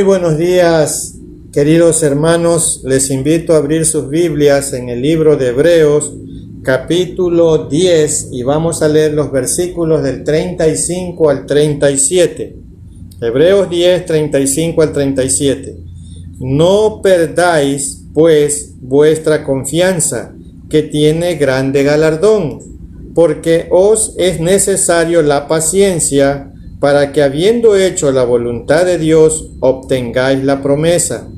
Muy buenos días, queridos hermanos. Les invito a abrir sus Biblias en el libro de Hebreos, capítulo 10, y vamos a leer los versículos del 35 al 37. Hebreos 10, 35 al 37. No perdáis, pues, vuestra confianza, que tiene grande galardón, porque os es necesario la paciencia para que, habiendo hecho la voluntad de Dios, obtengáis la promesa.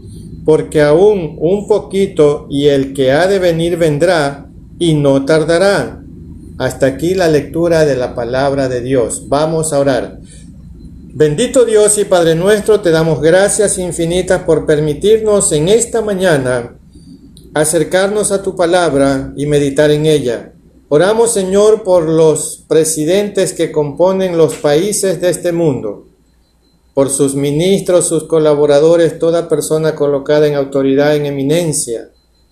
Porque aún un poquito y el que ha de venir vendrá y no tardará. Hasta aquí la lectura de la palabra de Dios. Vamos a orar. Bendito Dios y Padre nuestro, te damos gracias infinitas por permitirnos en esta mañana acercarnos a tu palabra y meditar en ella. Oramos, Señor, por los presidentes que componen los países de este mundo, por sus ministros, sus colaboradores, toda persona colocada en autoridad, en eminencia,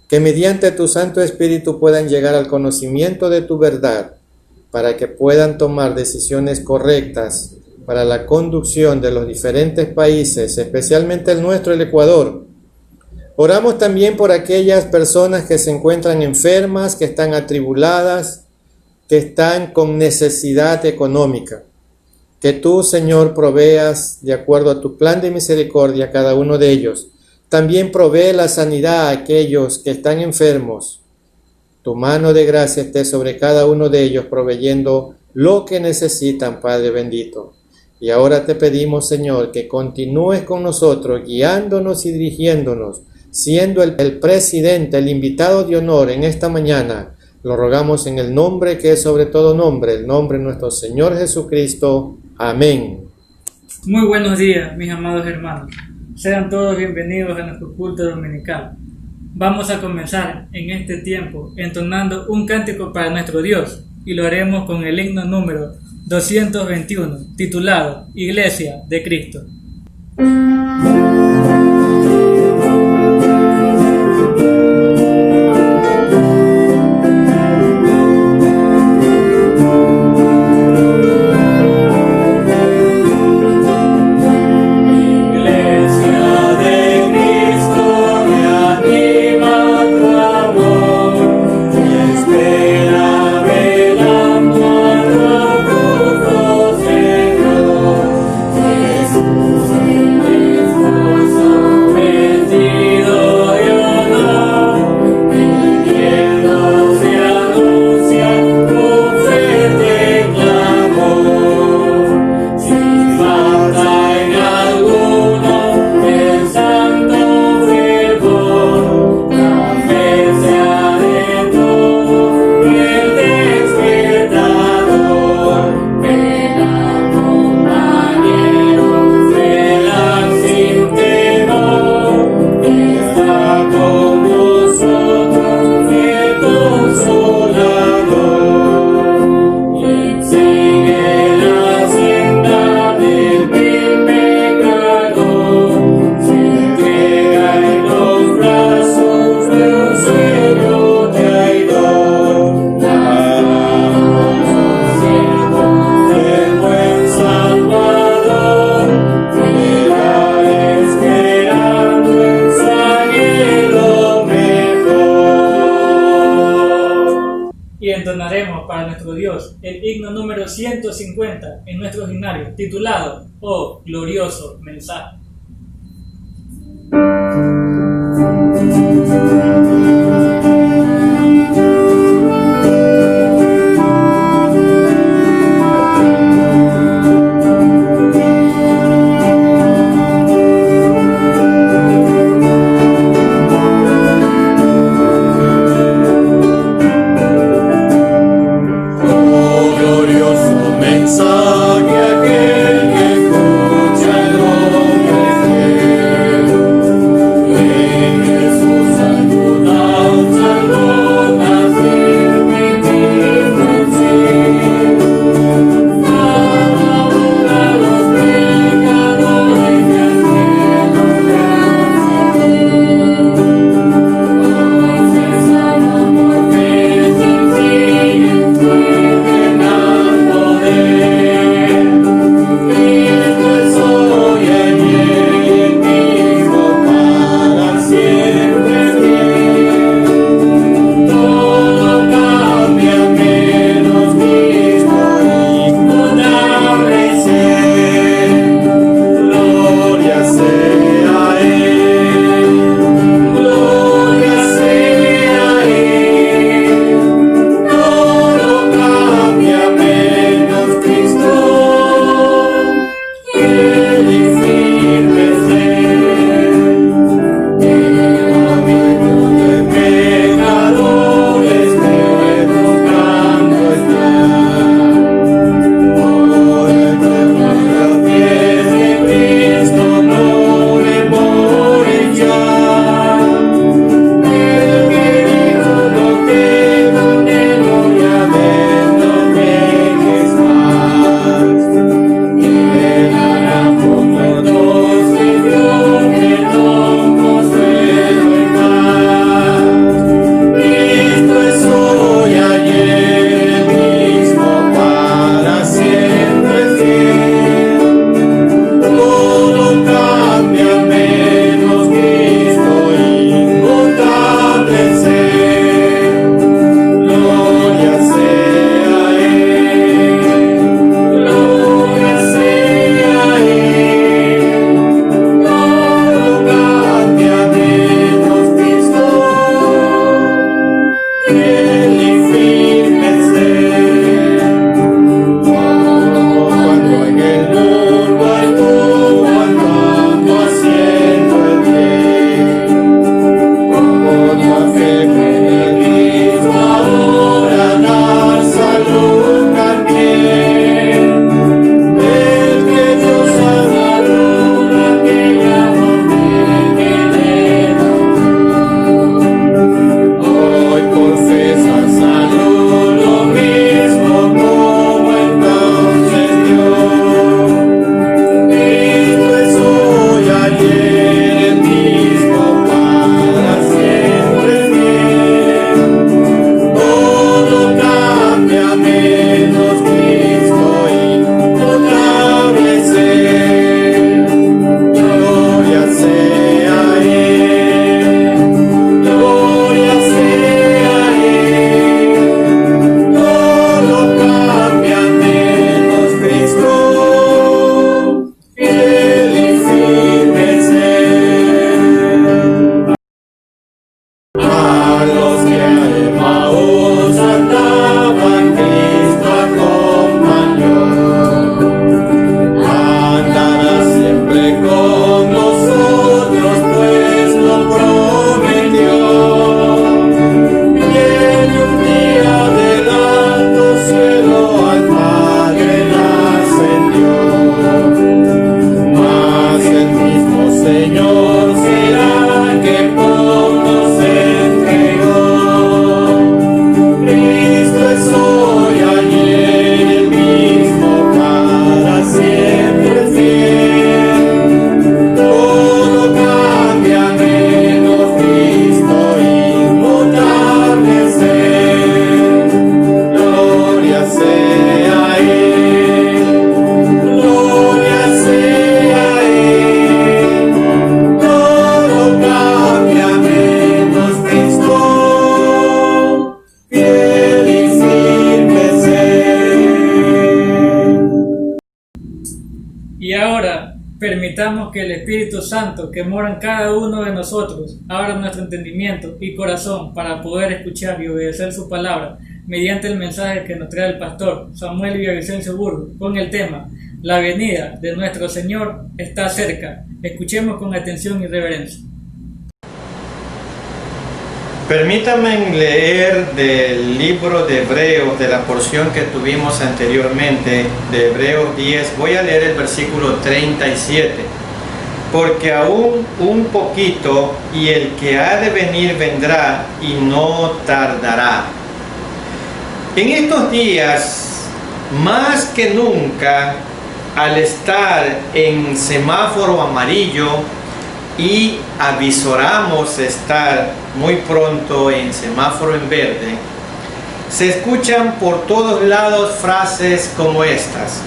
que mediante tu Santo Espíritu puedan llegar al conocimiento de tu verdad, para que puedan tomar decisiones correctas para la conducción de los diferentes países, especialmente el nuestro, el Ecuador. Oramos también por aquellas personas que se encuentran enfermas, que están atribuladas, que están con necesidad económica. Que tú, Señor, proveas de acuerdo a tu plan de misericordia a cada uno de ellos. También provee la sanidad a aquellos que están enfermos. Tu mano de gracia esté sobre cada uno de ellos, proveyendo lo que necesitan, Padre bendito. Y ahora te pedimos, Señor, que continúes con nosotros, guiándonos y dirigiéndonos, siendo el presidente, el invitado de honor en esta mañana. Lo rogamos en el nombre que es sobre todo nombre, el nombre de nuestro Señor Jesucristo. Amén. Muy buenos días, mis amados hermanos. Sean todos bienvenidos a nuestro culto dominical. Vamos a comenzar en este tiempo entonando un cántico para nuestro Dios y lo haremos con el himno número 221, titulado Iglesia de Cristo. Entonaremos para nuestro Dios el himno número 150 en nuestro himnario, titulado Oh glorioso mensaje. Jesús A los que a Emaús andaban, Cristo acompañó. Andará siempre con nosotros, pues lo prometió. Viene un día del alto cielo, al Padre le ascendió. Mas el mismo Señor será que por nos entregó. Cristo es hoy, ayer, el mismo para siempre fiel. Todo cambia menos Cristo, inmutable es Él. Gloria sea a Él, gloria sea a Él. Todo cambia menos Cristo, fiel y firme es Él. Y ahora, permitamos que el Espíritu Santo que mora en cada uno de nosotros abra nuestro entendimiento y corazón para poder escuchar y obedecer su palabra mediante el mensaje que nos trae el pastor Samuel Villavicencio Burgos con el tema La venida de nuestro Señor está cerca. Escuchemos con atención y reverencia. Permítanme leer del libro de Hebreos, de la porción que tuvimos anteriormente, de Hebreos 10. Voy a leer el versículo 37. Porque aún un poquito, y el que ha de venir vendrá, y no tardará. En estos días, más que nunca, al estar en semáforo amarillo y avisoramos estar muy pronto en semáforo en verde, se escuchan por todos lados frases como estas: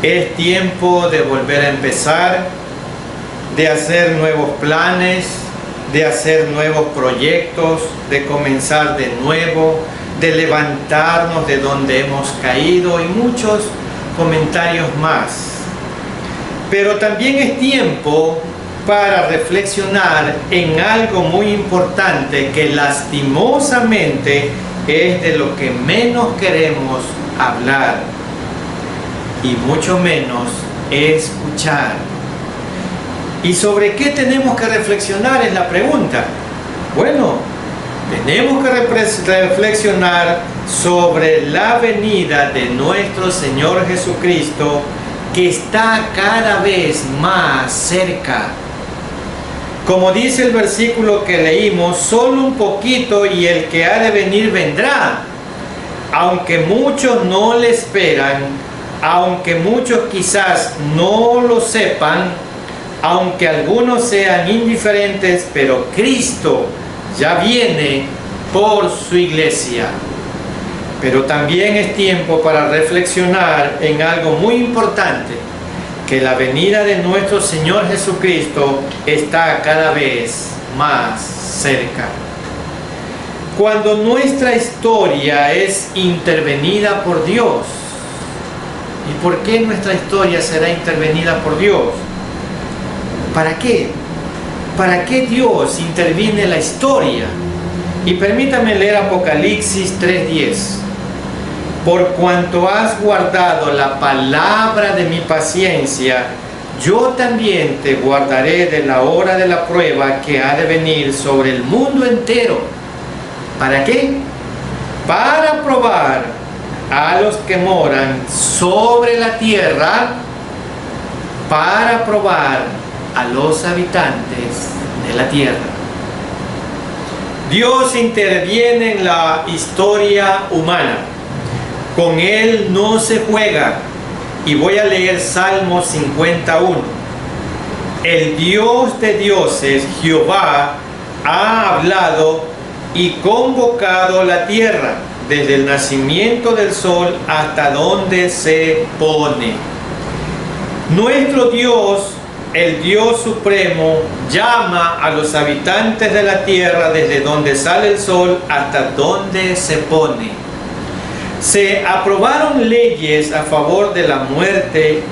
es tiempo de volver a empezar, de hacer nuevos planes, de hacer nuevos proyectos, de comenzar de nuevo, de levantarnos de donde hemos caído, y muchos comentarios más. Pero también es tiempo para reflexionar en algo muy importante que lastimosamente es de lo que menos queremos hablar y mucho menos escuchar. ¿Y sobre qué tenemos que reflexionar? Es la pregunta. Bueno, tenemos que reflexionar sobre la venida de nuestro Señor Jesucristo, que está cada vez más cerca. Como dice el versículo que leímos, solo un poquito y el que ha de venir vendrá. Aunque muchos no le esperan, aunque muchos quizás no lo sepan, aunque algunos sean indiferentes, pero Cristo ya viene por su iglesia. Pero también es tiempo para reflexionar en algo muy importante, que la venida de nuestro Señor Jesucristo está cada vez más cerca. Cuando nuestra historia es intervenida por Dios, ¿y por qué nuestra historia será intervenida por Dios? ¿Para qué? ¿Para qué Dios interviene en la historia? Y permítame leer Apocalipsis 3:10. Por cuanto has guardado la palabra de mi paciencia, yo también te guardaré de la hora de la prueba que ha de venir sobre el mundo entero. ¿Para qué? Para probar a los que moran sobre la tierra, para probar a los habitantes de la tierra. Dios interviene en la historia humana. Con Él no se juega. Y voy a leer Salmo 51. El Dios de dioses, Jehová, ha hablado y convocado la tierra, desde el nacimiento del sol hasta donde se pone. Nuestro Dios, el Dios supremo, llama a los habitantes de la tierra desde donde sale el sol hasta donde se pone. Se aprobaron leyes a favor de la muerte,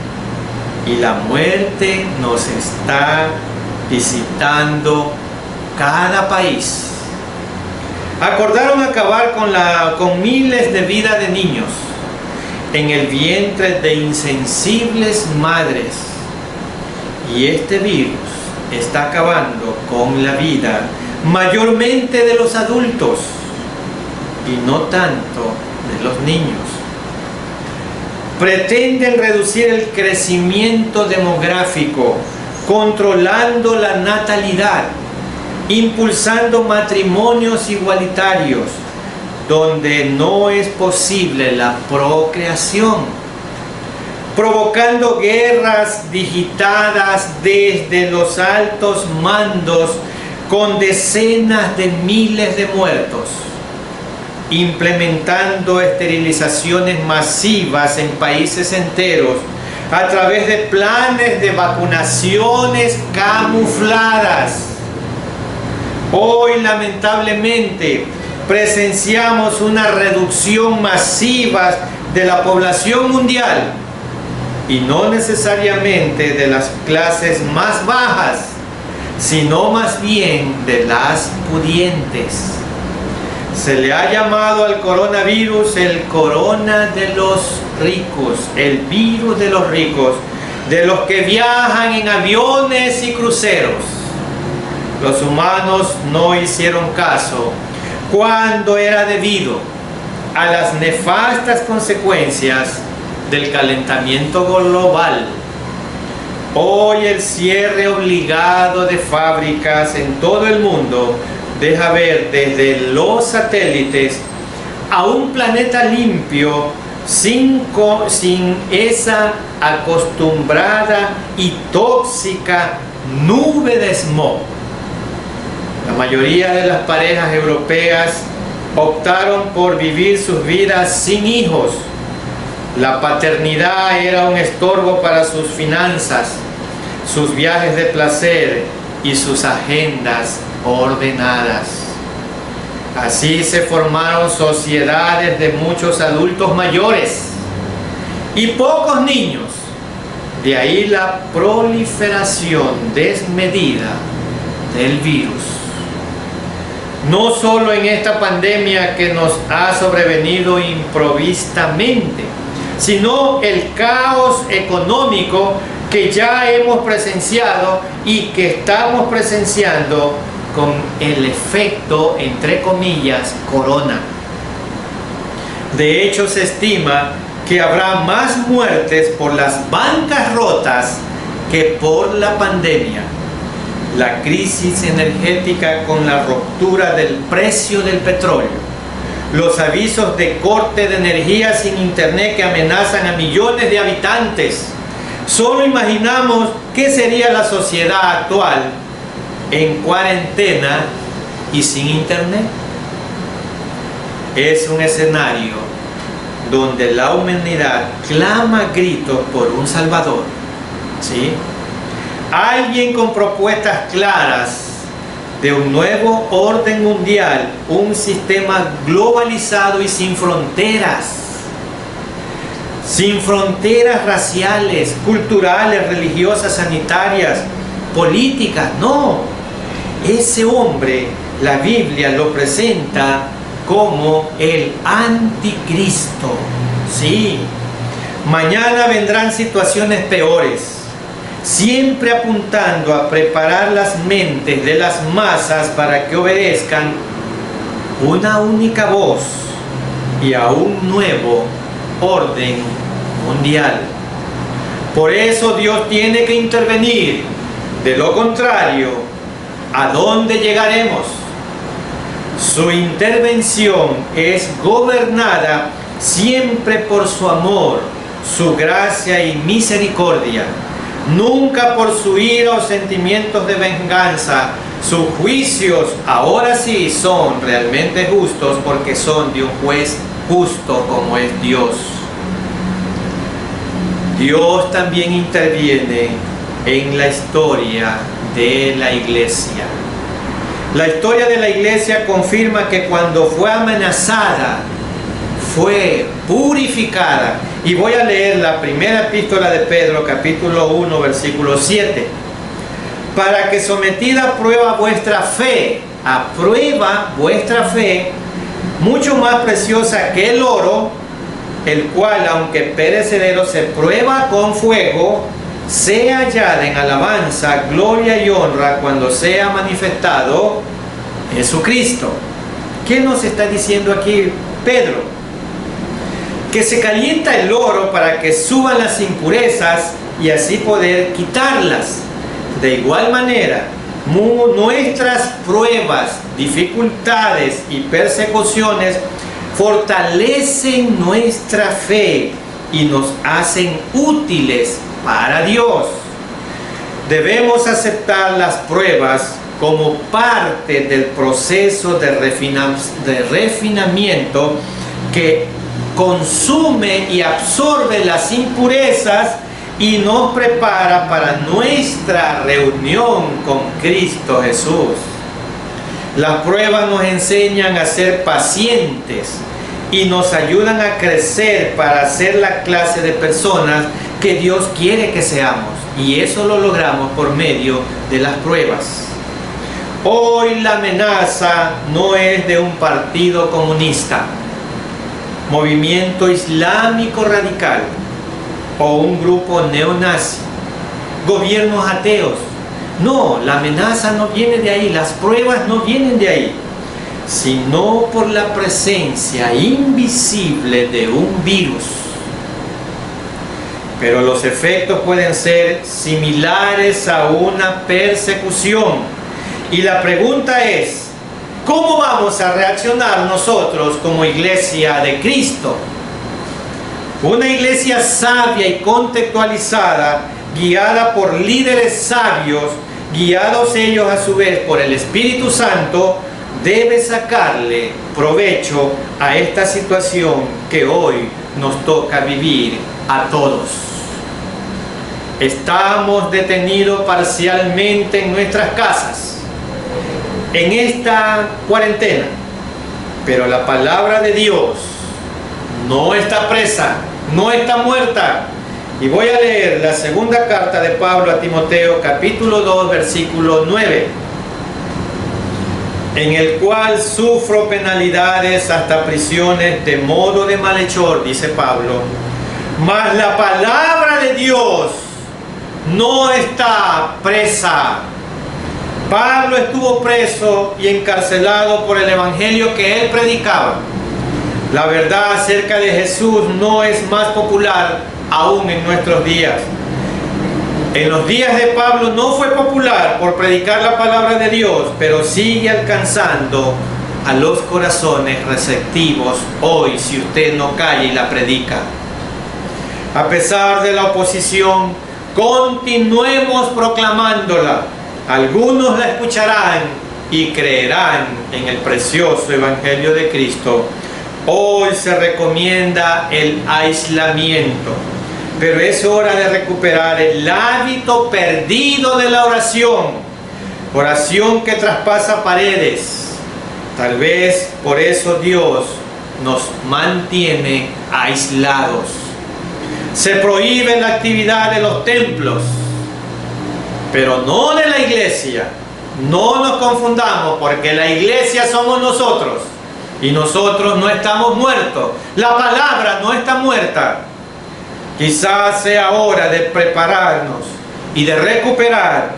y la muerte nos está visitando cada país. Acordaron acabar con miles de vidas de niños en el vientre de insensibles madres. Y este virus está acabando con la vida mayormente de los adultos y no tanto de los niños. Pretenden reducir el crecimiento demográfico, controlando la natalidad, impulsando matrimonios igualitarios, donde no es posible la procreación, provocando guerras digitadas desde los altos mandos con decenas de miles de muertos, implementando esterilizaciones masivas en países enteros a través de planes de vacunaciones camufladas. Hoy, lamentablemente, presenciamos una reducción masiva de la población mundial, y no necesariamente de las clases más bajas, sino más bien de las pudientes. Se le ha llamado al coronavirus el corona de los ricos, el virus de los ricos, de los que viajan en aviones y cruceros. Los humanos no hicieron caso cuando era debido a las nefastas consecuencias del calentamiento global. Hoy el cierre obligado de fábricas en todo el mundo deja ver desde los satélites a un planeta limpio sin esa acostumbrada y tóxica nube de smog. La mayoría de las parejas europeas optaron por vivir sus vidas sin hijos. La paternidad era un estorbo para sus finanzas, sus viajes de placer y sus agendas ordenadas. Así se formaron sociedades de muchos adultos mayores y pocos niños. De ahí la proliferación desmedida del virus. No solo en esta pandemia que nos ha sobrevenido improvisamente, sino el caos económico que ya hemos presenciado y que estamos presenciando con el efecto, entre comillas, corona. De hecho, se estima que habrá más muertes por las bancarrotas que por la pandemia. La crisis energética con la ruptura del precio del petróleo, los avisos de corte de energía sin internet que amenazan a millones de habitantes. Solo imaginamos qué sería la sociedad actual en cuarentena y sin internet. Es un escenario donde la humanidad clama a gritos por un salvador, ¿sí? Alguien con propuestas claras de un nuevo orden mundial, un sistema globalizado y sin fronteras raciales, culturales, religiosas, sanitarias, políticas. No, ese hombre, la Biblia lo presenta como el anticristo. Sí, mañana vendrán situaciones peores, siempre apuntando a preparar las mentes de las masas para que obedezcan una única voz y a un nuevo orden mundial. Por eso Dios tiene que intervenir. De lo contrario, ¿a dónde llegaremos? Su intervención es gobernada siempre por su amor, su gracia y misericordia, nunca por su ira o sentimientos de venganza. Sus juicios ahora sí son realmente justos porque son de un juez justo como es Dios. Dios también interviene en la historia de la iglesia. La historia de la iglesia confirma que cuando fue amenazada, fue purificada. Y voy a leer la primera epístola de Pedro, capítulo 1, versículo 7. para que sometida a prueba vuestra fe, mucho más preciosa que el oro, el cual, aunque perecedero, se prueba con fuego, sea hallada en alabanza, gloria y honra cuando sea manifestado Jesucristo. ¿Qué nos está diciendo aquí Pedro? Que se calienta el oro para que suban las impurezas y así poder quitarlas. De igual manera, nuestras pruebas, dificultades y persecuciones fortalecen nuestra fe y nos hacen útiles para Dios. Debemos aceptar las pruebas como parte del proceso de refinamiento que consume y absorbe las impurezas y nos prepara para nuestra reunión con Cristo Jesús. Las pruebas nos enseñan a ser pacientes y nos ayudan a crecer para ser la clase de personas que Dios quiere que seamos, y eso lo logramos por medio de las pruebas. Hoy la amenaza no es de un partido comunista, movimiento islámico radical o un grupo neonazi, gobiernos ateos. No, la amenaza no viene de ahí, las pruebas no vienen de ahí, sino por la presencia invisible de un virus. Pero los efectos pueden ser similares a una persecución. Y la pregunta es, ¿cómo vamos a reaccionar nosotros como iglesia de Cristo? Una iglesia sabia y contextualizada, guiada por líderes sabios, guiados ellos a su vez por el Espíritu Santo, debe sacarle provecho a esta situación que hoy nos toca vivir a todos. Estamos detenidos parcialmente en nuestras casas, en esta cuarentena, pero la palabra de Dios no está presa, no está muerta. Y voy a leer la segunda carta de Pablo a Timoteo, capítulo 2, versículo 9, en el cual sufro penalidades hasta prisiones de modo de malhechor, dice Pablo, mas la palabra de Dios no está presa. Pablo estuvo preso y encarcelado por el evangelio que él predicaba. La verdad acerca de Jesús no es más popular aún en nuestros días. En los días de Pablo no fue popular por predicar la palabra de Dios, pero sigue alcanzando a los corazones receptivos hoy si usted no calla y la predica. A pesar de la oposición, continuemos proclamándola. Algunos la escucharán y creerán en el precioso evangelio de Cristo. Hoy se recomienda el aislamiento, pero es hora de recuperar el hábito perdido de la oración. Oración que traspasa paredes. Tal vez por eso Dios nos mantiene aislados. Se prohíbe la actividad de los templos, pero no de la iglesia. No nos confundamos, porque la iglesia somos nosotros y nosotros no estamos muertos. La palabra no está muerta. Quizás sea hora de prepararnos y de recuperar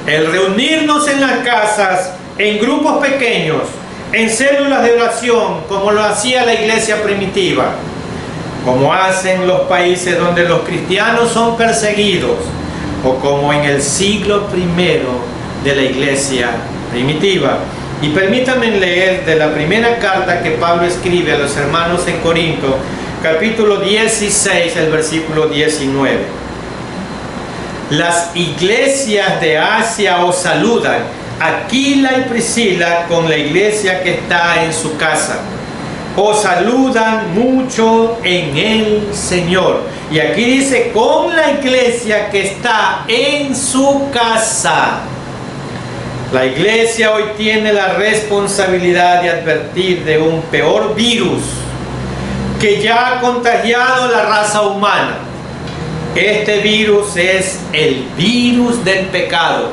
el reunirnos en las casas, en grupos pequeños, en células de oración, como lo hacía la iglesia primitiva, como hacen los países donde los cristianos son perseguidos, o como en el siglo I de la iglesia primitiva. Y permítanme leer de la primera carta que Pablo escribe a los hermanos en Corinto, capítulo 16, el versículo 19. Las iglesias de Asia os saludan, Aquila y Priscila, con la iglesia que está en su casa. Os saludan mucho en el Señor. Y aquí dice, con la iglesia que está en su casa. La iglesia hoy tiene la responsabilidad de advertir de un peor virus que ya ha contagiado la raza humana. Este virus es el virus del pecado.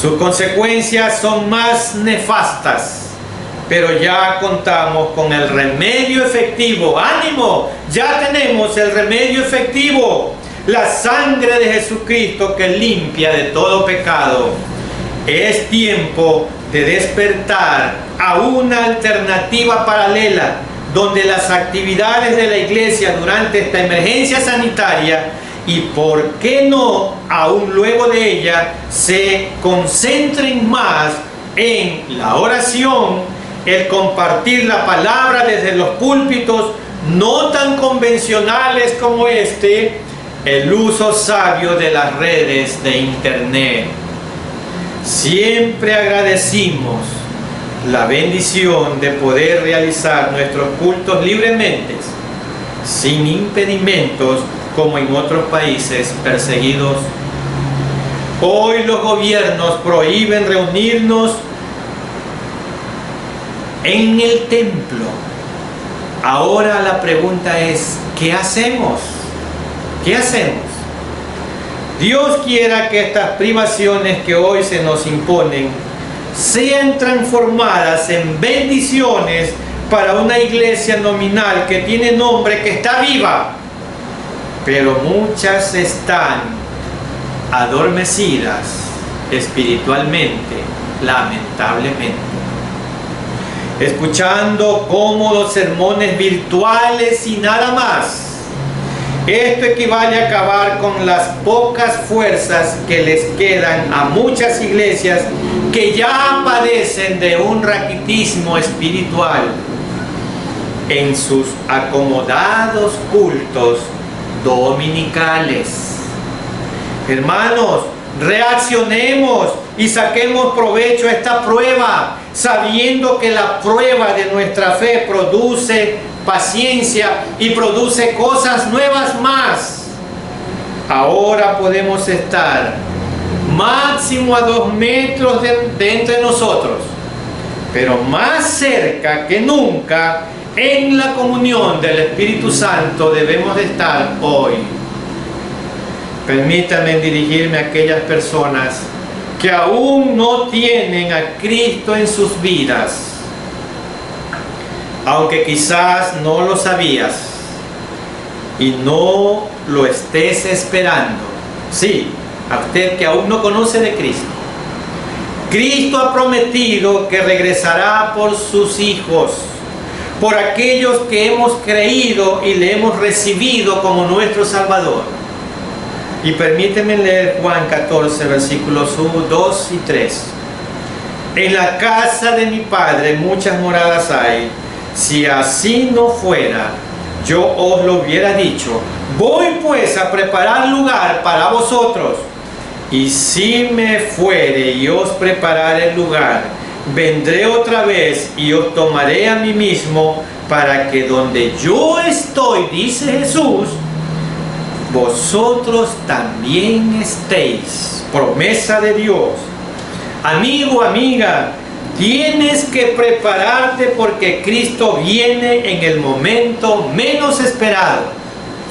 Sus consecuencias son más nefastas, pero ya contamos con el remedio efectivo. ¡Ánimo! Ya tenemos el remedio efectivo, la sangre de Jesucristo que limpia de todo pecado. Es tiempo de despertar a una alternativa paralela, donde las actividades de la iglesia durante esta emergencia sanitaria y por qué no aún luego de ella se concentren más en la oración, el compartir la palabra desde los púlpitos no tan convencionales como este, el uso sabio de las redes de internet. Siempre agradecimos la bendición de poder realizar nuestros cultos libremente, sin impedimentos como en otros países perseguidos. Hoy los gobiernos prohíben reunirnos en el templo. Ahora la pregunta es, ¿qué hacemos? ¿Qué hacemos? Dios quiera que estas privaciones que hoy se nos imponen sean transformadas en bendiciones para una iglesia nominal que tiene nombre, que está viva, pero muchas están adormecidas espiritualmente, lamentablemente, escuchando cómodos sermones virtuales y nada más. Esto equivale a acabar con las pocas fuerzas que les quedan a muchas iglesias que ya padecen de un raquitismo espiritual en sus acomodados cultos dominicales. Hermanos, reaccionemos y saquemos provecho a esta prueba, sabiendo que la prueba de nuestra fe produce paciencia y produce cosas nuevas más. Ahora podemos estar máximo a 2 metros de entre nosotros, pero más cerca que nunca en la comunión del Espíritu Santo debemos de estar hoy. Permítanme dirigirme a aquellas personas que aún no tienen a Cristo en sus vidas, aunque quizás no lo sabías y no lo estés esperando. Sí, a usted que aún no conoce de Cristo. Cristo ha prometido que regresará por sus hijos, por aquellos que hemos creído y le hemos recibido como nuestro Salvador. Y permíteme leer Juan 14, versículos 1, 2 y 3. En la casa de mi Padre muchas moradas hay. Si así no fuera, yo os lo hubiera dicho. Voy pues a preparar lugar para vosotros. Y si me fuere y os preparare el lugar, vendré otra vez y os tomaré a mí mismo, para que donde yo estoy, dice Jesús, vosotros también estéis. Promesa de Dios. Amigo, amiga, tienes que prepararte porque Cristo viene en el momento menos esperado.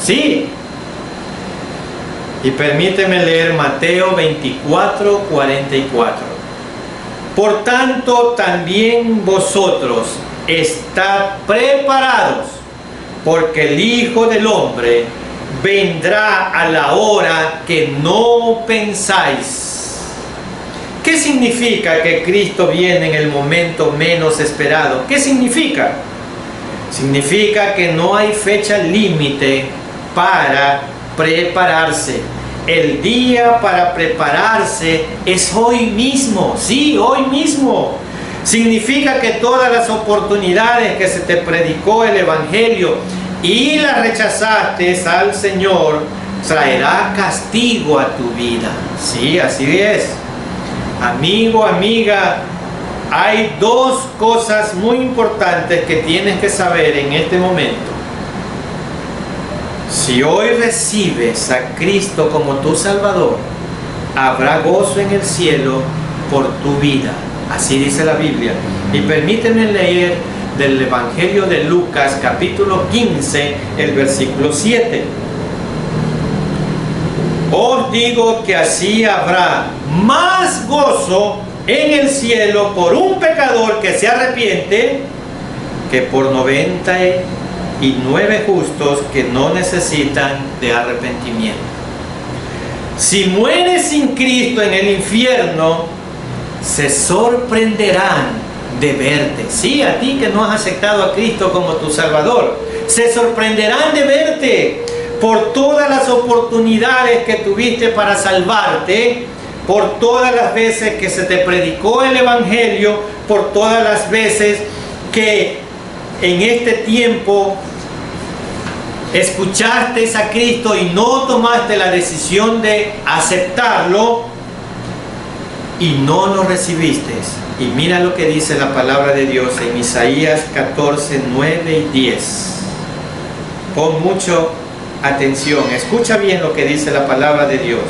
Sí. Y permíteme leer Mateo 24, 44. Por tanto, también vosotros estad preparados, porque el Hijo del Hombre vendrá a la hora que no pensáis. ¿Qué significa que Cristo viene en el momento menos esperado? ¿Qué significa? Significa que no hay fecha límite para prepararse. El día para prepararse es hoy mismo. Sí, hoy mismo. Significa que todas las oportunidades que se te predicó el Evangelio y las rechazaste al Señor, traerá castigo a tu vida. Sí, así es. Amigo, amiga, hay 2 cosas muy importantes que tienes que saber en este momento. Si hoy recibes a Cristo como tu Salvador, habrá gozo en el cielo por tu vida. Así dice la Biblia. Y permíteme leer del Evangelio de Lucas, capítulo 15, el versículo 7. Os digo que así habrá más gozo en el cielo por un pecador que se arrepiente que por 99 justos que no necesitan de arrepentimiento. Si mueres sin Cristo en el infierno, se sorprenderán de verte. Sí, a ti que no has aceptado a Cristo como tu Salvador, se sorprenderán de verte por todas las oportunidades que tuviste para salvarte, por todas las veces que se te predicó el Evangelio, por todas las veces que en este tiempo escuchaste a Cristo y no tomaste la decisión de aceptarlo y no lo recibiste. Y mira lo que dice la palabra de Dios en Isaías 14, 9 y 10. Pon mucho atención, escucha bien lo que dice la palabra de Dios.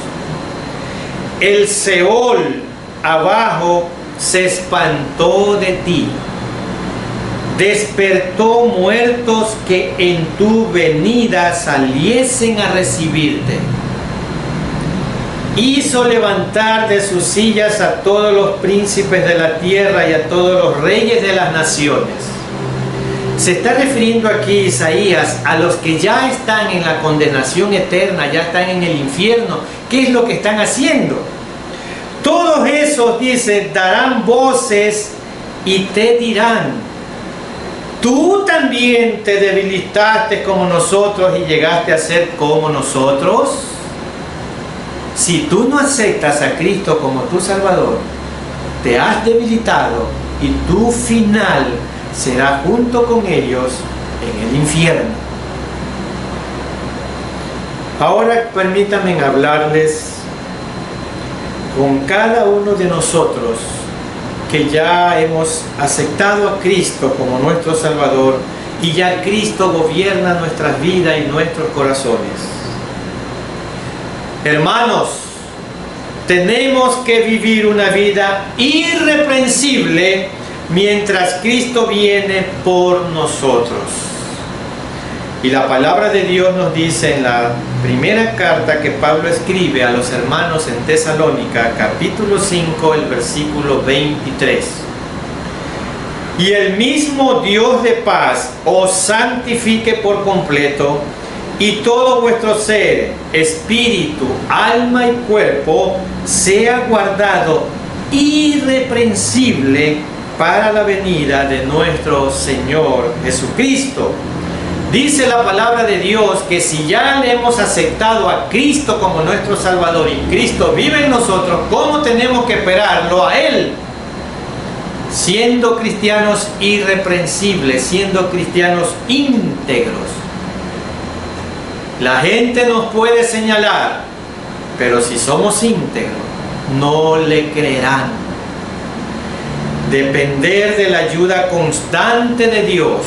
El Seol abajo se espantó de ti, despertó muertos que en tu venida saliesen a recibirte. Hizo levantar de sus sillas a todos los príncipes de la tierra y a todos los reyes de las naciones. Se está refiriendo aquí Isaías a los que ya están en la condenación eterna, ya están en el infierno. ¿Qué es lo que están haciendo? Todos esos, dice, darán voces y te dirán: tú también te debilitaste como nosotros y llegaste a ser como nosotros. Si tú no aceptas a Cristo como tu Salvador, te has debilitado y tu final será junto con ellos en el infierno. Ahora permítanme hablarles con cada uno de nosotros que ya hemos aceptado a Cristo como nuestro Salvador y ya Cristo gobierna nuestras vidas y nuestros corazones. Hermanos, tenemos que vivir una vida irreprensible mientras Cristo viene por nosotros. Y la palabra de Dios nos dice en la primera carta que Pablo escribe a los hermanos en Tesalónica, capítulo 5, el versículo 23. Y el mismo Dios de paz os santifique por completo, y todo vuestro ser, espíritu, alma y cuerpo sea guardado irreprensible para la venida de nuestro Señor Jesucristo. Dice la palabra de Dios que si ya le hemos aceptado a Cristo como nuestro Salvador y Cristo vive en nosotros, ¿cómo tenemos que esperarlo a Él? Siendo cristianos irreprensibles, siendo cristianos íntegros. La gente nos puede señalar, pero si somos íntegros, no le creerán. Depender de la ayuda constante de Dios.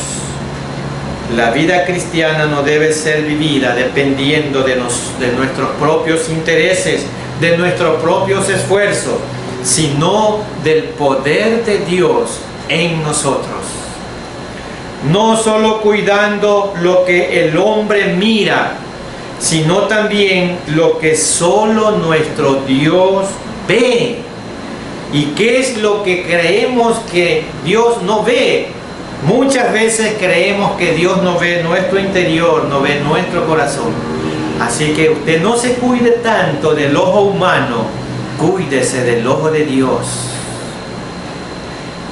La vida cristiana no debe ser vivida dependiendo de nuestros propios intereses, de nuestros propios esfuerzos, sino del poder de Dios en nosotros. No solo cuidando lo que el hombre mira, sino también lo que solo nuestro Dios ve. ¿Y qué es lo que creemos que Dios no ve? Muchas veces creemos que Dios no ve nuestro interior, no ve nuestro corazón. Así que usted no se cuide tanto del ojo humano, cuídese del ojo de Dios.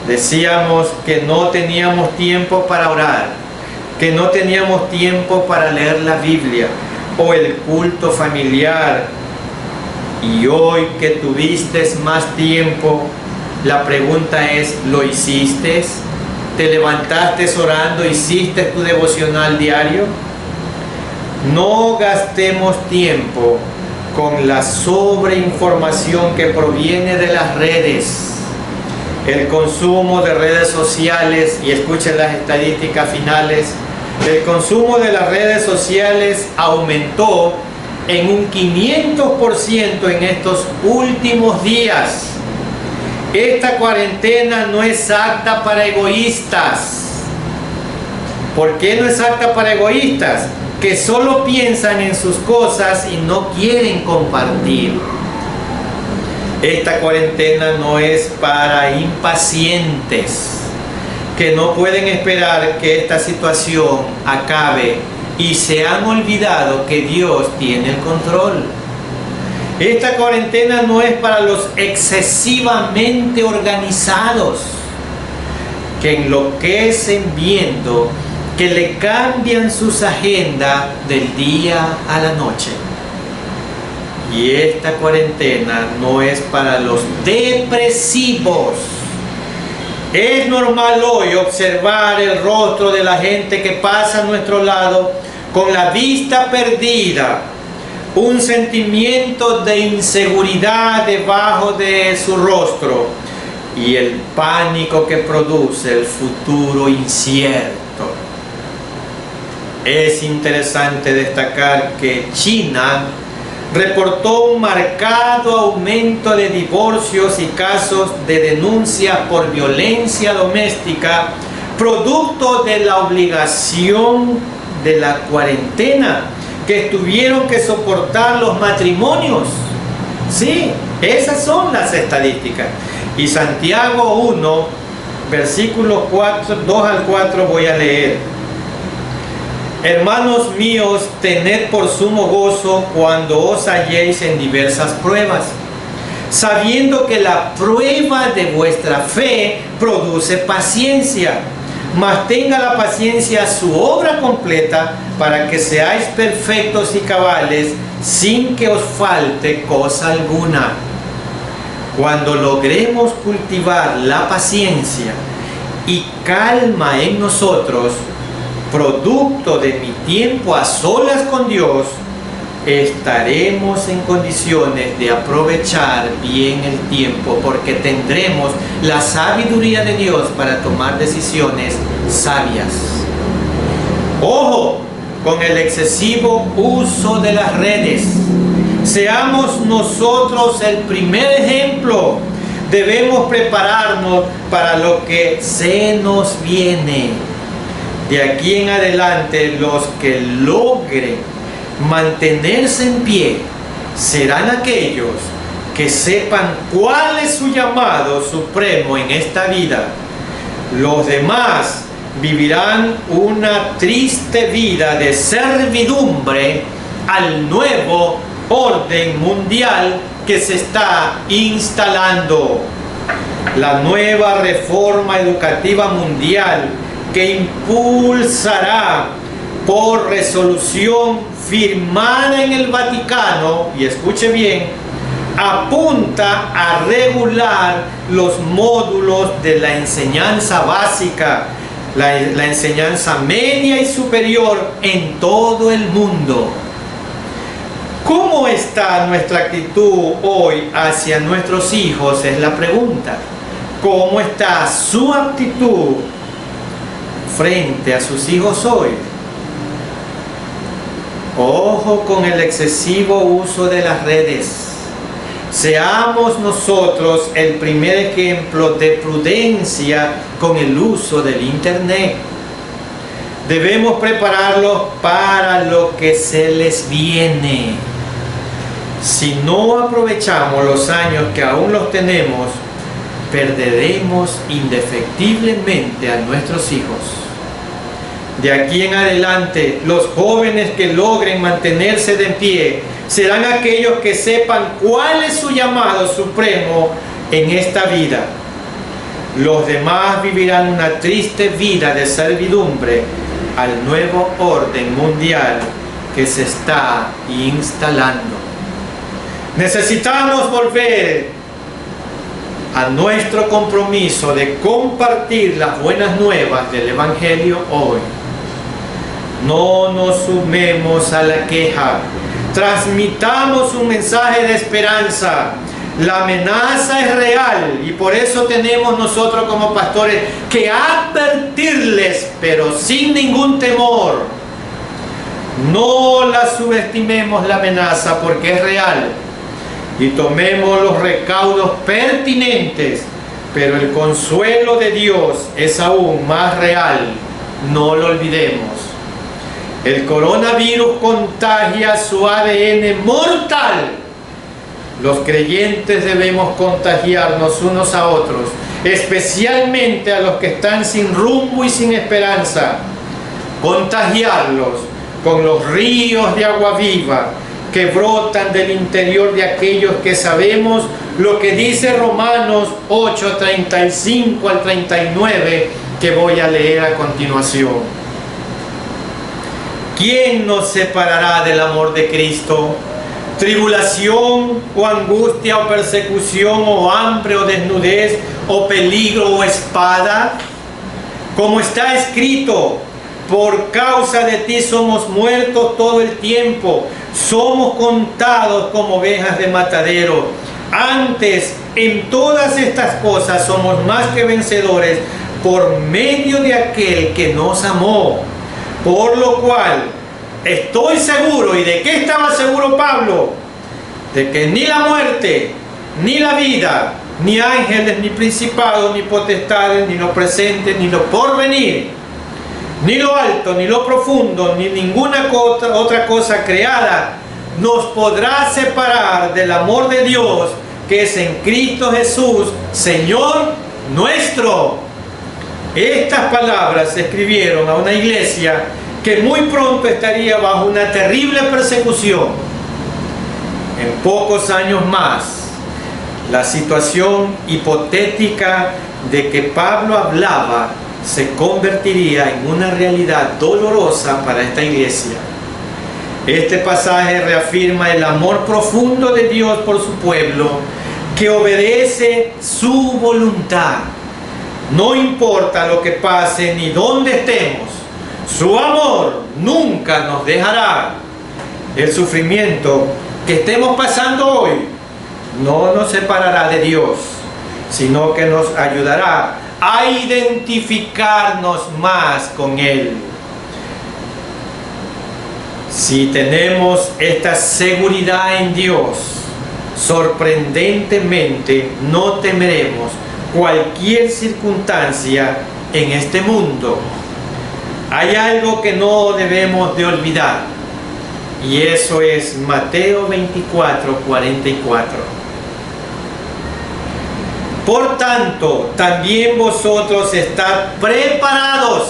Decíamos que no teníamos tiempo para orar, que no teníamos tiempo para leer la Biblia o el culto familiar. Y hoy que tuviste más tiempo, la pregunta es, ¿lo hiciste? ¿Te levantaste orando? ¿Hiciste tu devocional diario? No gastemos tiempo con la sobreinformación que proviene de las redes. El consumo de redes sociales, y escuchen las estadísticas finales, el consumo de las redes sociales aumentó en un 500% en estos últimos días. Esta cuarentena no es apta para egoístas. ¿Por qué no es apta para egoístas? que solo piensan en sus cosas y no quieren compartir. Esta cuarentena no es para impacientes, que no pueden esperar que esta situación acabe y se han olvidado que Dios tiene el control. Esta cuarentena no es para los excesivamente organizados, que enloquecen viendo que le cambian sus agendas del día a la noche. Y esta cuarentena no es para los depresivos. Es normal hoy observar el rostro de la gente que pasa a nuestro lado con la vista perdida, un sentimiento de inseguridad debajo de su rostro y el pánico que produce el futuro incierto. Es interesante destacar que China reportó un marcado aumento de divorcios y casos de denuncia por violencia doméstica, producto de la obligación de la cuarentena que tuvieron que soportar los matrimonios. Sí, esas son las estadísticas. Y Santiago 1, versículos 2 al 4 voy a leer. Hermanos míos, tened por sumo gozo cuando os halléis en diversas pruebas, sabiendo que la prueba de vuestra fe produce paciencia. Mas tenga la paciencia su obra completa, para que seáis perfectos y cabales, sin que os falte cosa alguna. Cuando logremos cultivar la paciencia y calma en nosotros, producto de mi tiempo a solas con Dios, estaremos en condiciones de aprovechar bien el tiempo, porque tendremos la sabiduría de Dios para tomar decisiones sabias. Ojo con el excesivo uso de las redes. Seamos nosotros el primer ejemplo. Debemos prepararnos para lo que se nos viene. De aquí en adelante, los que logren mantenerse en pie serán aquellos que sepan cuál es su llamado supremo en esta vida. Los demás vivirán una triste vida de servidumbre al nuevo orden mundial que se está instalando. La nueva reforma educativa mundial que impulsará por resolución firmada en el Vaticano, y escuche bien, apunta a regular los módulos de la enseñanza básica, la enseñanza media y superior en todo el mundo. ¿Cómo está nuestra actitud hoy hacia nuestros hijos? Es la pregunta. ¿Cómo está su actitud frente a sus hijos hoy? Ojo con el excesivo uso de las redes. Seamos nosotros el primer ejemplo de prudencia con el uso del internet. Debemos prepararlos para lo que se les viene. Si no aprovechamos los años que aún los tenemos, perderemos indefectiblemente a nuestros hijos. De aquí en adelante, los jóvenes que logren mantenerse de pie serán aquellos que sepan cuál es su llamado supremo en esta vida. Los demás vivirán una triste vida de servidumbre al nuevo orden mundial que se está instalando. Necesitamos volver a nuestro compromiso de compartir las buenas nuevas del Evangelio hoy. No nos sumemos a la queja. Transmitamos un mensaje de esperanza. La amenaza es real y por eso tenemos nosotros como pastores que advertirles, pero sin ningún temor. No la subestimemos la amenaza porque es real y tomemos los recaudos pertinentes, pero el consuelo de Dios es aún más real. No lo olvidemos. El coronavirus contagia su ADN mortal. Los creyentes debemos contagiarnos unos a otros, especialmente a los que están sin rumbo y sin esperanza. Contagiarlos con los ríos de agua viva que brotan del interior de aquellos que sabemos lo que dice Romanos 8:35 al 39, que voy a leer a continuación. ¿Quién nos separará del amor de Cristo? ¿Tribulación o angustia o persecución o hambre o desnudez o peligro o espada? Como está escrito, por causa de ti somos muertos todo el tiempo, somos contados como ovejas de matadero. Antes, en todas estas cosas somos más que vencedores por medio de aquel que nos amó. Por lo cual, estoy seguro. ¿Y de qué estaba seguro Pablo? De que ni la muerte, ni la vida, ni ángeles, ni principados, ni potestades, ni lo presente, ni lo porvenir, ni lo alto, ni lo profundo, ni ninguna otra cosa creada nos podrá separar del amor de Dios que es en Cristo Jesús, Señor nuestro. Estas palabras se escribieron a una iglesia que muy pronto estaría bajo una terrible persecución. En pocos años más, la situación hipotética de que Pablo hablaba se convertiría en una realidad dolorosa para esta iglesia. Este pasaje reafirma el amor profundo de Dios por su pueblo, que obedece su voluntad. No importa lo que pase ni dónde estemos, su amor nunca nos dejará. El sufrimiento que estemos pasando hoy no nos separará de Dios, sino que nos ayudará a identificarnos más con Él. Si tenemos esta seguridad en Dios, sorprendentemente no temeremos cualquier circunstancia en este mundo. Hay algo que no debemos de olvidar, y eso es Mateo 24:44. Por tanto, también vosotros estad preparados.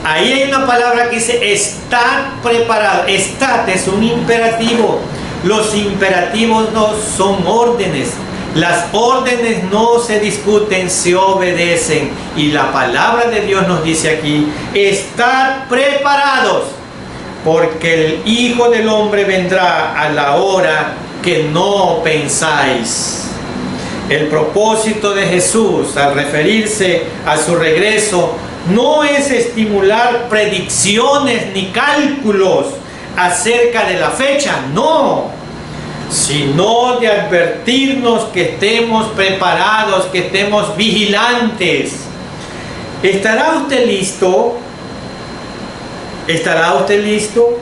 Ahí hay una palabra que dice estad preparado. Estad es un imperativo. Los imperativos no son órdenes. Las órdenes no se discuten, se obedecen. Y la palabra de Dios nos dice aquí, estad preparados, porque el Hijo del Hombre vendrá a la hora que no pensáis. El propósito de Jesús al referirse a su regreso no es estimular predicciones ni cálculos acerca de la fecha, no, sino de advertirnos que estemos preparados, que estemos vigilantes. ¿Estará usted listo? ¿Estará usted listo?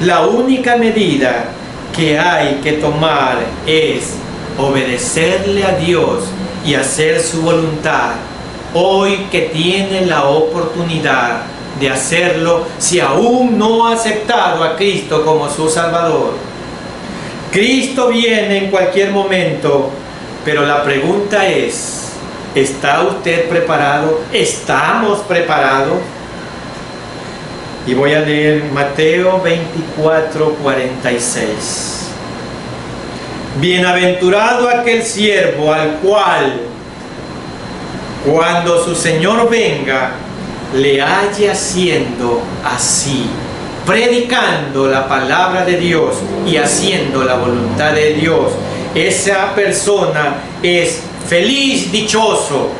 La única medida que hay que tomar es obedecerle a Dios y hacer su voluntad. Hoy que tiene la oportunidad de hacerlo, si aún no ha aceptado a Cristo como su Salvador. Cristo viene en cualquier momento, pero la pregunta es, ¿está usted preparado? ¿Estamos preparados? Y voy a leer Mateo 24:46. Bienaventurado aquel siervo al cual, cuando su Señor venga, le halle haciendo así, predicando la palabra de Dios y haciendo la voluntad de Dios. Esa persona es feliz, dichoso.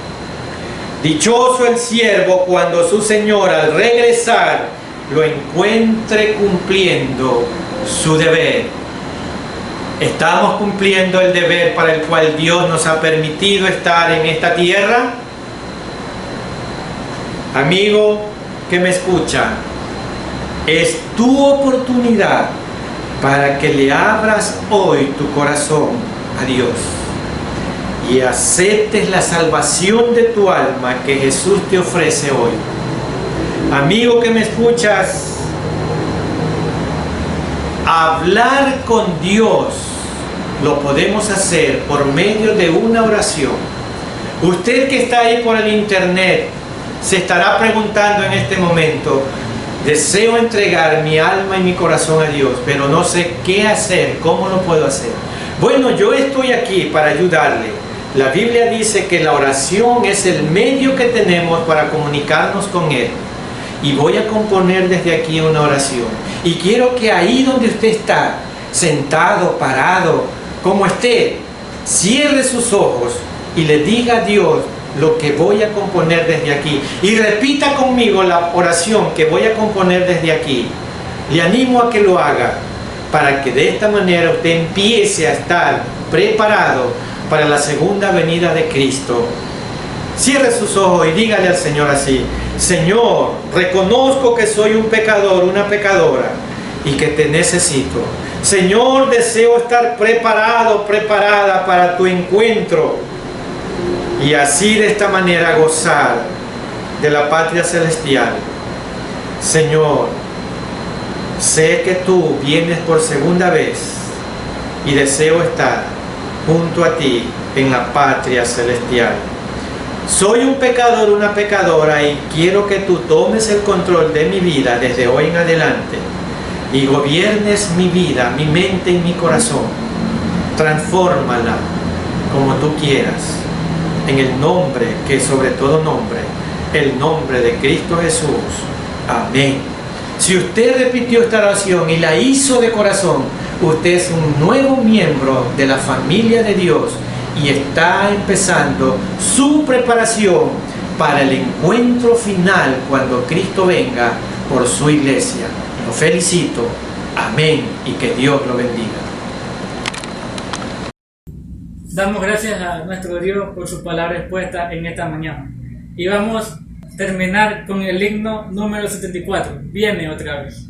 Dichoso el siervo cuando su Señor al regresar lo encuentre cumpliendo su deber. ¿Estamos cumpliendo el deber para el cual Dios nos ha permitido estar en esta tierra? Amigo que me escucha, es tu oportunidad para que le abras hoy tu corazón a Dios y aceptes la salvación de tu alma que Jesús te ofrece hoy. Amigo que me escuchas, Hablar con Dios lo podemos hacer por medio de una oración. Usted que está ahí por el internet se estará preguntando en este momento: deseo entregar mi alma y mi corazón a Dios, pero no sé qué hacer, cómo lo puedo hacer. Bueno, yo estoy aquí para ayudarle. La Biblia dice que la oración es el medio que tenemos para comunicarnos con Él. Y voy a componer desde aquí una oración. Y quiero que ahí donde usted está, sentado, parado, como esté, cierre sus ojos y le diga a Dios lo que voy a componer desde aquí. Y repita conmigo la oración que voy a componer desde aquí. Le animo a que lo haga, para que de esta manera usted empiece a estar preparado para la segunda venida de Cristo. Cierre sus ojos y dígale al Señor así: Señor, reconozco que soy un pecador, una pecadora, y que te necesito. Señor, deseo estar preparado, preparada para tu encuentro, y así de esta manera gozar de la patria celestial. Señor, sé que tú vienes por segunda vez y deseo estar junto a ti en la patria celestial. Soy un pecador, una pecadora, y quiero que tú tomes el control de mi vida desde hoy en adelante y gobiernes mi vida, mi mente y mi corazón. Transfórmala como tú quieras, en el nombre que es sobre todo nombre, el nombre de Cristo Jesús. Amén. Si usted repitió esta oración y la hizo de corazón, usted es un nuevo miembro de la familia de Dios y está empezando su preparación para el encuentro final cuando Cristo venga por su iglesia. Lo felicito. Amén. Y que Dios lo bendiga. Damos gracias a nuestro Dios por su palabra expuesta en esta mañana. Y vamos a terminar con el himno número 74. Viene otra vez.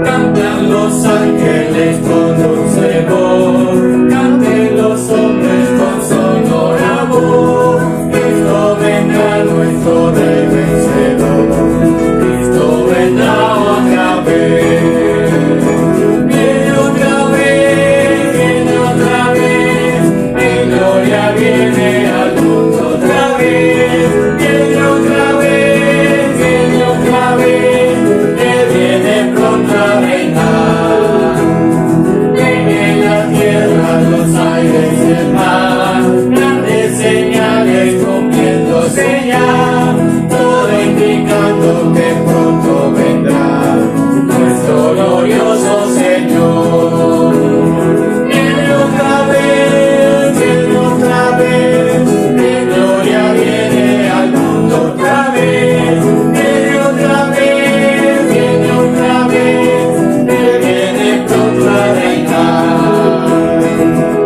Cantan los ángeles con dulce voz, canten los hombres con sonora voz. Cristo vendrá, nuestro Rey vencedor. Cristo vendrá otra vez. Viene otra vez, viene otra vez. En gloria viene al mundo otra vez. Viene otra vez, viene otra vez. Él viene pronto a reinar. En la tierra, los aires y el mar, grandes señales cumpliéndose ya, todo indicando que pronto vendrá nuestro glorioso Señor. Viene otra vez, viene otra vez, en gloria viene al mundo otra vez. Viene otra vez, viene otra vez, Él viene pronto a reinar.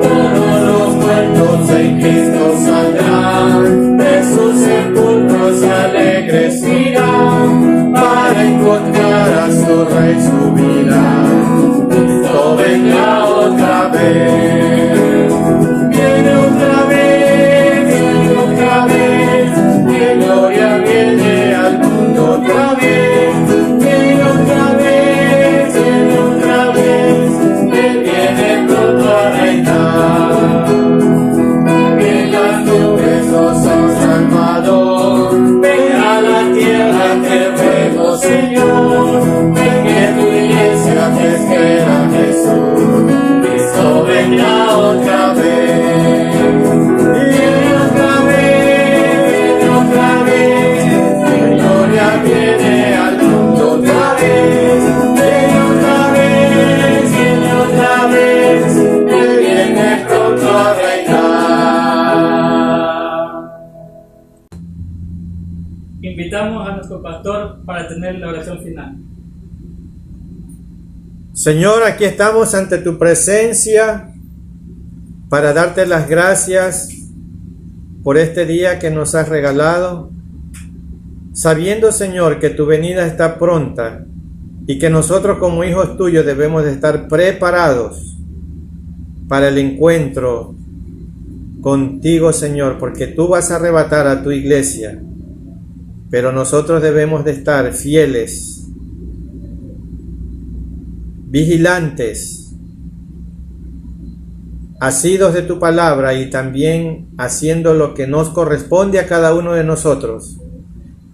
Todos los muertos en Cristo saldrán, de sus sepulcros alegres irán, para encontrar a su Rey subirán. Cristo vendrá otra vez. Viene otra vez, viene otra vez, en gloria viene al mundo otra vez. Viene otra vez, viene otra vez, Él viene pronto a reinar. En las nubes nos han salvador, ven a la tierra te ruego, Señor. Ven que tu iglesia te espera, Jesús. Cristo vendrá otra vez. Viene otra vez, viene otra vez, en gloria viene al mundo otra vez. Viene otra vez, viene otra vez, Él viene pronto a reinar. Invitamos a nuestro pastor para tener la oración final. Señor, aquí estamos ante tu presencia para darte las gracias por este día que nos has regalado, sabiendo, Señor, que tu venida está pronta y que nosotros como hijos tuyos debemos de estar preparados para el encuentro contigo, Señor, porque tú vas a arrebatar a tu iglesia, pero nosotros debemos de estar fieles, vigilantes, asidos de tu palabra y también haciendo lo que nos corresponde a cada uno de nosotros,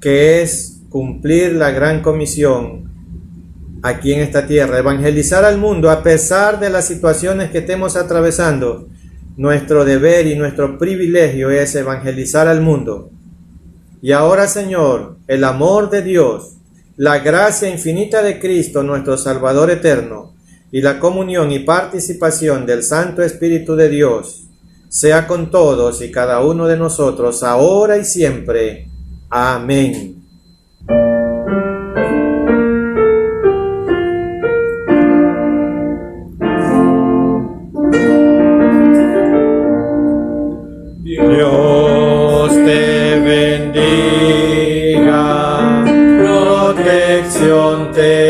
que es cumplir la gran comisión aquí en esta tierra, evangelizar al mundo a pesar de las situaciones que estemos atravesando. Nuestro deber y nuestro privilegio es evangelizar al mundo. Y ahora, Señor, el amor de Dios, la gracia infinita de Cristo, nuestro Salvador eterno, y la comunión y participación del Santo Espíritu de Dios, sea con todos y cada uno de nosotros, ahora y siempre. Amén. Dios te bendiga, protección te